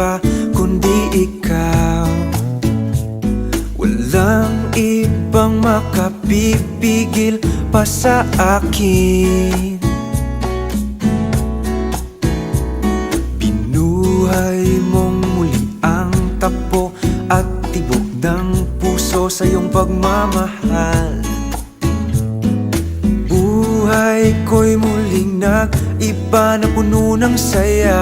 iba kundi ikaw. Walang ibang makapipigil pa sa akin. Binuhay mong muli ang takbo at tibok ng puso sa iyong pagmamahal. Buhay ko'y muling nag-iba na puno ng saya.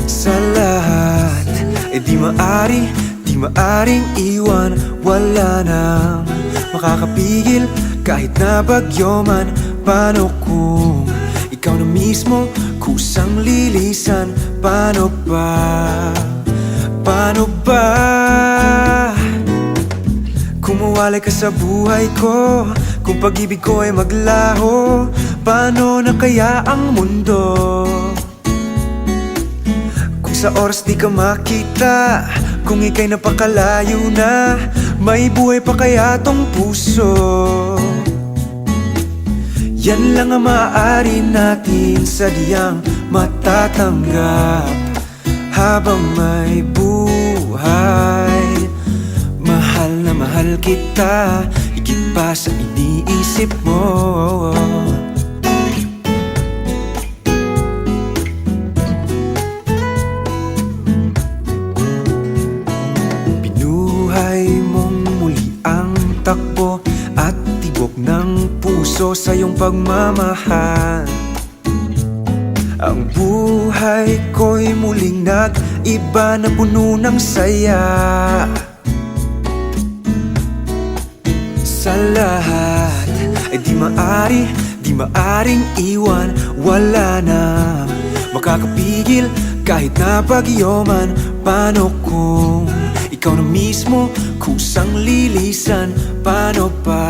Sa lahat, di maaring iwan. Wala nang makakapigil kahit na bagyo man. Paano kung ikaw na mismo kusang lilisan? Paano ba? Paano ba? Kung mawalay ka sa buhay ko, kung pag-ibig ko ay maglaho, paano na kaya ang mundo? Kung sa oras di ka makita, kung ika'y napakalayo na, may buhay pa kaya tong puso? Yan lang ang maaari natin sadyang matatanggap habang may buhay. Mahal na mahal kita, higit pa sa iniisip mo. Binuhay mong muli ang takbo at tibok ng puso sa iyong pagmamahal. Ang buhay ko'y muling nag-iba na puno ng saya. Sa lahat ay di maaring iwan. Wala nang makakapigil kahit na bagyo man. Paano kung ikaw na mismo kusang lilisan? Paano ba?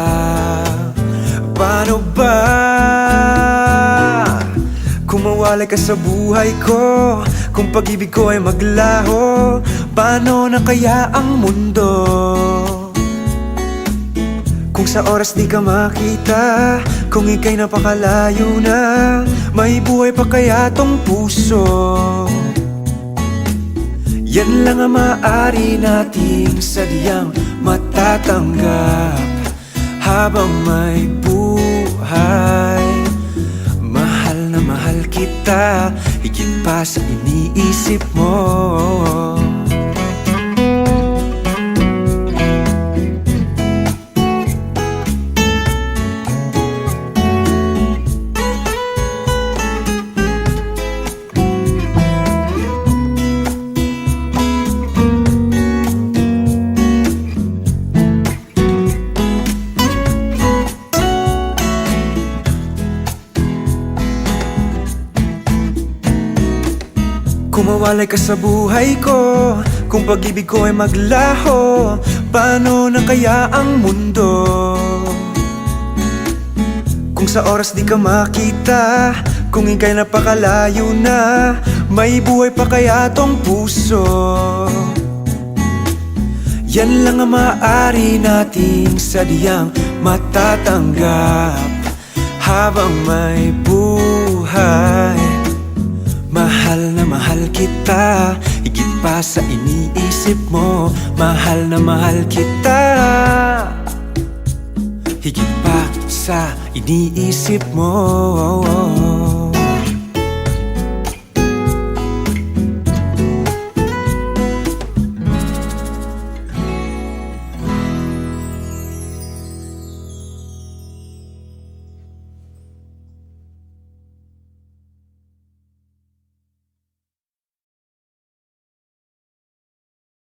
Paano ba? Kung mawalay ka sa buhay ko, kung pag-ibig ko ay maglaho, paano na kaya ang mundo? Kung sa oras di ka makita, kung ika'y napakalayo na, may buhay pa kaya tong puso? Yan lang ang maaari nating sadyang matatanggap habang may buhay. Mahal na mahal kita, higit pa sa iniisip mo. Kung mawalay ka sa buhay ko, kung pag-ibig ko ay maglaho, paano na kaya ang mundo? Kung sa oras di ka makita, kung ika'y napakalayo na, may buhay pa kaya tong puso? Yan lang ang maaari nating sadyang matatanggap habang may buhay. Mahal na mahal kita, higit pa sa iniisip mo. Mahal na mahal kita, higit pa sa iniisip mo.